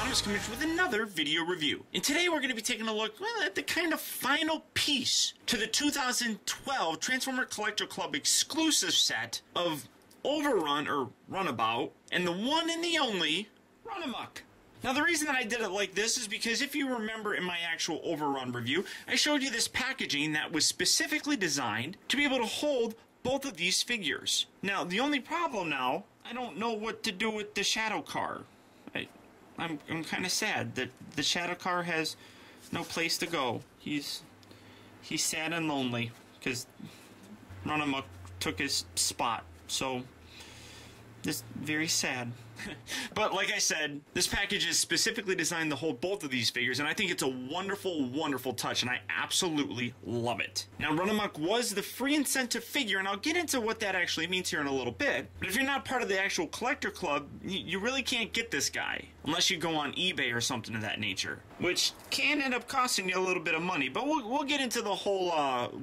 Anonymous coming with another video review. And today we're going to be taking a look at the kind of final piece to the 2012 Transformer Collector Club exclusive set of Overrun, or Runabout, and the one and the only Runamuck. Now the reason that I did it like this is because if you remember in my actual Overrun review, I showed you this packaging that was specifically designed to be able to hold both of these figures. Now the only problem now, I don't know what to do with the Shadow Car. I'm kind of sad that the Shadow Car has no place to go. He's sad and lonely because Runamuck took his spot. So this very sad. But like I said, this package is specifically designed to hold both of these figures, and I think it's a wonderful, wonderful touch, and I absolutely love it. Now, Runamuck was the free incentive figure, and I'll get into what that actually means here in a little bit. But if you're not part of the actual collector club, you really can't get this guy unless you go on eBay or something of that nature, which can end up costing you a little bit of money. But we'll get into the whole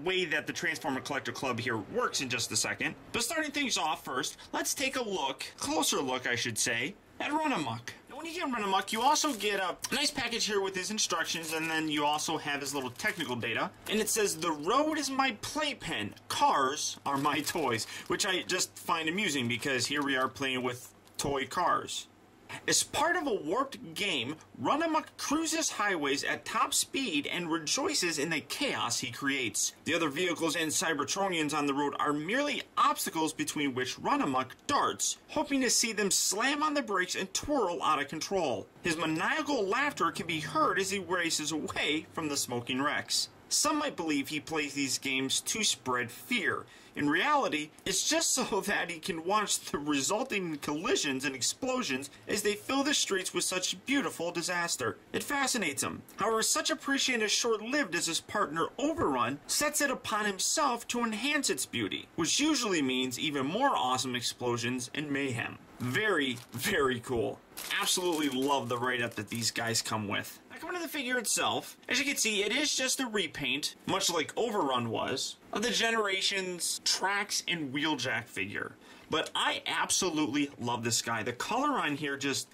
way that the Transformer Collector Club here works in just a second. But starting things off first, let's take a look, closer look I should say, at Runamuck. Now when you get Runamuck, you also get a nice package here with his instructions, and then you also have his little technical data. And it says, "The road is my playpen, cars are my toys," which I just find amusing because here we are playing with toy cars. As part of a warped game, Runamuck cruises highways at top speed and rejoices in the chaos he creates. The other vehicles and Cybertronians on the road are merely obstacles between which Runamuck darts, hoping to see them slam on the brakes and twirl out of control. His maniacal laughter can be heard as he races away from the smoking wrecks. Some might believe he plays these games to spread fear. In reality, it's just so that he can watch the resulting collisions and explosions as they fill the streets with such beautiful disaster. It fascinates him. However, such appreciation is short-lived as his partner Overrun sets it upon himself to enhance its beauty, which usually means even more awesome explosions and mayhem. Very, very cool. Absolutely love the write-up that these guys come with. Now coming to the figure itself, as you can see, it is just a repaint, much like Overrun was, of the Generations Tracks and Wheeljack figure. But I absolutely love this guy. The color on here just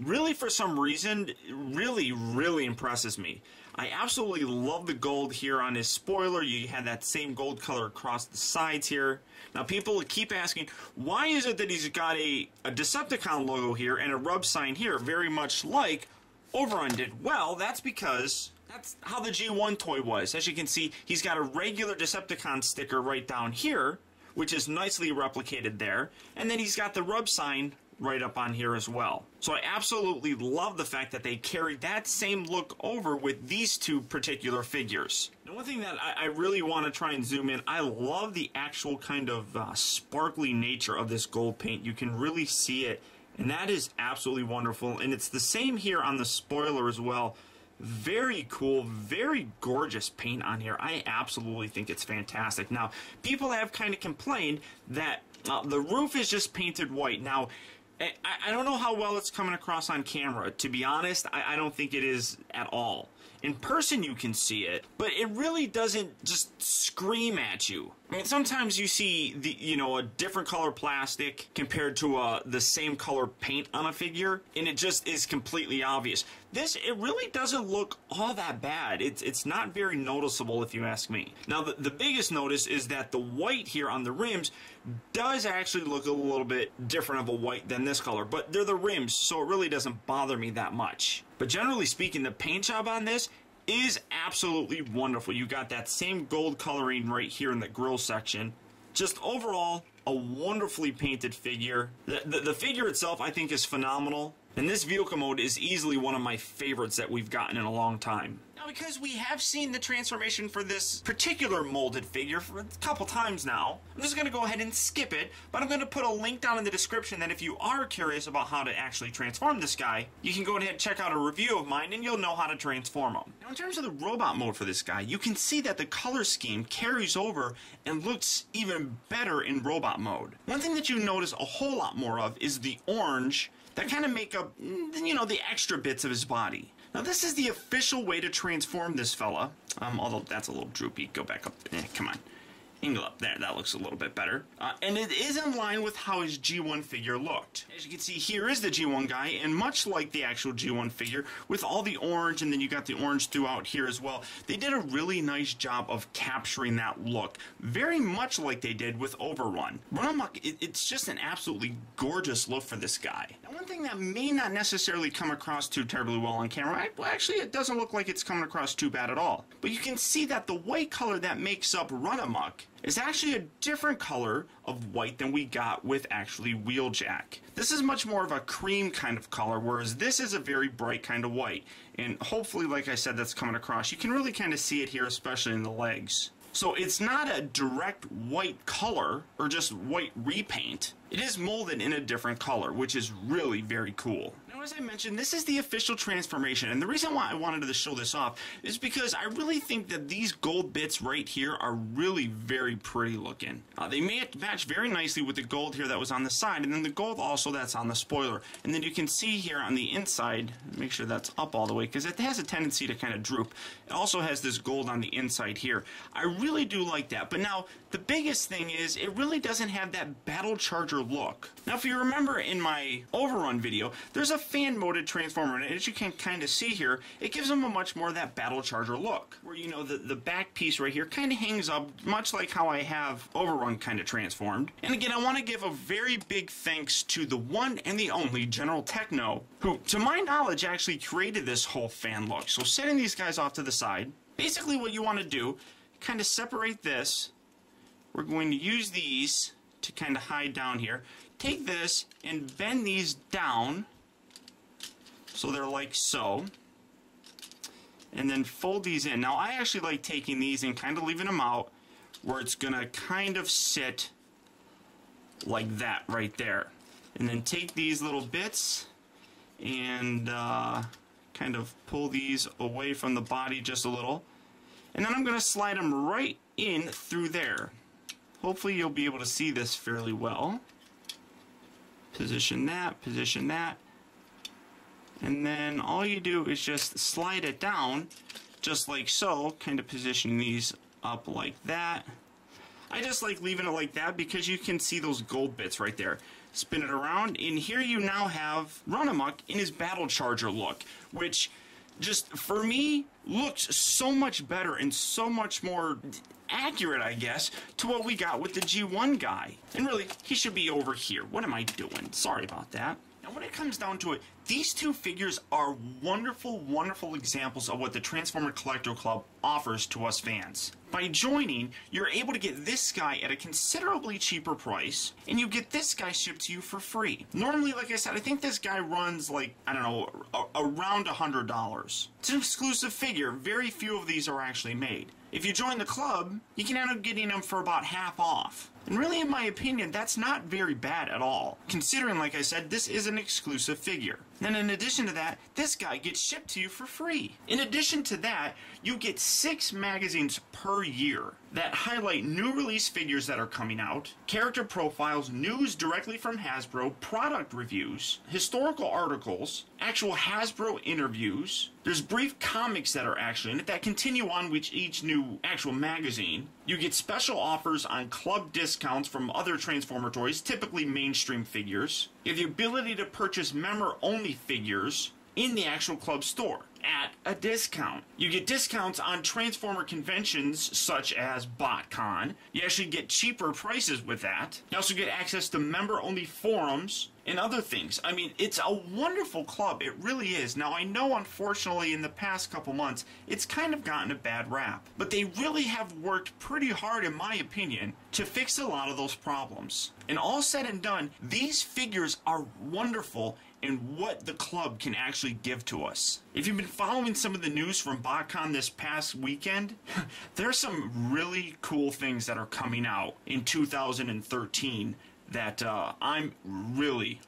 really, for some reason, really impresses me. I absolutely love the gold here on his spoiler. You had that same gold color across the sides here. Now people keep asking, why is it that he's got a Decepticon logo here and a rub sign here, very much like Overrun did? Well, that's because that's how the G1 toy was. As you can see, he's got a regular Decepticon sticker right down here, which is nicely replicated there, and then he's got the rub sign right up on here as well. So I absolutely love the fact that they carried that same look over with these two particular figures. Now one thing that I really want to try and zoom in, I love the actual kind of sparkly nature of this gold paint. You can really see it, and that is absolutely wonderful. And it's the same here on the spoiler as well. Very cool, very gorgeous paint on here. I absolutely think it's fantastic. Now, people have kind of complained that the roof is just painted white. Now, I don't know how well it's coming across on camera. To be honest, I don't think it is at all. In person you can see it, but it really doesn't just scream at you. I mean, sometimes you see a different color plastic compared to the same color paint on a figure, and it just is completely obvious. This, it really doesn't look all that bad. It's not very noticeable if you ask me. Now, the biggest notice is that the white here on the rims does actually look a little bit different of a white than this color, but they're the rims, so it really doesn't bother me that much. But generally speaking, the paint job on this is absolutely wonderful. You got that same gold coloring right here in the grill section. Just overall, a wonderfully painted figure. The figure itself, I think, is phenomenal. And this vehicle mode is easily one of my favorites that we've gotten in a long time. Now, because we have seen the transformation for this particular molded figure for a couple times now, I'm just going to go ahead and skip it, but I'm going to put a link down in the description that if you are curious about how to actually transform this guy, you can go ahead and check out a review of mine and you'll know how to transform him. Now, in terms of the robot mode for this guy, you can see that the color scheme carries over and looks even better in robot mode. One thing that you notice a whole lot more of is the orange that kind of make up, the extra bits of his body. Now this is the official way to transform this fella, although that's a little droopy. Go back up, come on. angle up there. That looks a little bit better. And it is in line with how his G1 figure looked. As you can see, here is the G1 guy, and much like the actual G1 figure, with all the orange, and then you got the orange throughout here as well, they did a really nice job of capturing that look, very much like they did with Overrun. Runamuck, it's just an absolutely gorgeous look for this guy. Now, one thing that may not necessarily come across too terribly well on camera, well, actually, it doesn't look like it's coming across too bad at all. But you can see that the white color that makes up Runamuck is actually a different color of white than we got with actually Wheeljack. This is much more of a cream kind of color, whereas this is a very bright kind of white. And hopefully, like I said, that's coming across. You can really kind of see it here, especially in the legs. So it's not a direct white color or just white repaint. It is molded in a different color, which is really very cool. Now, as I mentioned, this is the official transformation, and the reason why I wanted to show this off is because I really think that these gold bits right here are really very pretty looking. They match very nicely with the gold here that was on the side, and then the gold also that's on the spoiler. And then you can see here on the inside, make sure that's up all the way, because it has a tendency to kind of droop. It also has this gold on the inside here. I really do like that, but now the biggest thing is it really doesn't have that Battle Charger look. Now, if you remember in my Overrun video, there's a fan-moded Transformer, and as you can kind of see here, it gives them a much more of that Battle Charger look, where, you know, the back piece right here kind of hangs up, much like how I have Overrun kind of transformed. And again, I want to give a very big thanks to the one and the only General Techno, who, to my knowledge, actually created this whole fan look. So setting these guys off to the side, basically what you want to do, kind of separate this. We're going to use these to kind of hide down here. Take this and bend these down so they're like so. And then fold these in. Now, I actually like taking these and kind of leaving them out where it's going to kind of sit like that right there. And then take these little bits and kind of pull these away from the body just a little. And then I'm going to slide them right in through there. Hopefully you'll be able to see this fairly well. Position that, and then all you do is just slide it down, just like so, kind of positioning these up like that. I just like leaving it like that because you can see those gold bits right there. Spin it around, and here you now have Runamuck in his Battle Charger look, which just, for me, looks so much better and so much more accurate, I guess, to what we got with the G1 guy. And really, he should be over here. What am I doing? Sorry about that. Now, when it comes down to it, these two figures are wonderful, wonderful examples of what the Transformer Collector Club offers to us fans. By joining, you're able to get this guy at a considerably cheaper price, and you get this guy shipped to you for free. Normally, like I said, I think this guy runs like, I don't know, around $100. It's an exclusive figure. Very few of these are actually made. If you join the club, you can end up getting them for about half off. And really, in my opinion, that's not very bad at all, considering, like I said, this is an exclusive figure. Then in addition to that, this guy gets shipped to you for free. In addition to that, you get 6 magazines per year that highlight new release figures that are coming out, character profiles, news directly from Hasbro, product reviews, historical articles, actual Hasbro interviews. There's brief comics that are actually in it that continue on with each new actual magazine. You get special offers on club discounts from other Transformer toys, typically mainstream figures. You have the ability to purchase member-only figures in the actual club store at a discount. You get discounts on Transformer conventions such as BotCon. You actually get cheaper prices with that. You also get access to member-only forums and other things. I mean, it's a wonderful club. It really is. Now, I know, unfortunately, in the past couple months, it's kind of gotten a bad rap. But they really have worked pretty hard, in my opinion, to fix a lot of those problems. And all said and done, these figures are wonderful in what the club can actually give to us. If you've been following some of the news from BotCon this past weekend, there's some really cool things that are coming out in 2013 that I'm really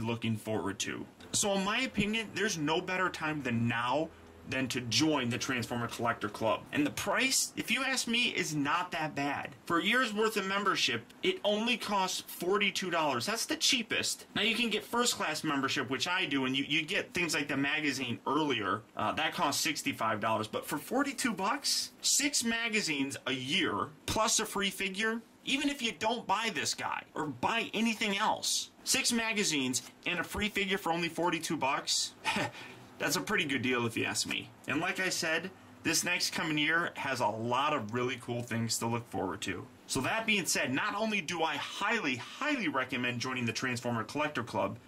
looking forward to. So in my opinion, there's no better time than now than to join the Transformer Collector Club. And the price, if you ask me, is not that bad. For a year's worth of membership, it only costs $42. That's the cheapest. Now you can get first class membership, which I do, and you get things like the magazine earlier. That costs $65. But for 42 bucks, 6 magazines a year, plus a free figure, even if you don't buy this guy or buy anything else, 6 magazines and a free figure for only 42 bucks, that's a pretty good deal if you ask me. And like I said, this next coming year has a lot of really cool things to look forward to. So that being said, not only do I highly, highly recommend joining the Transformer Collector Club,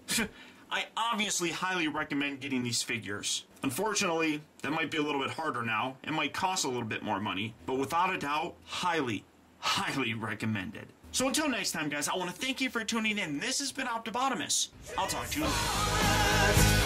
I obviously highly recommend getting these figures. Unfortunately, that might be a little bit harder now. It might cost a little bit more money, but without a doubt, highly, highly recommended. So until next time, guys, I want to thank you for tuning in. This has been Optibotimus. I'll talk to you later.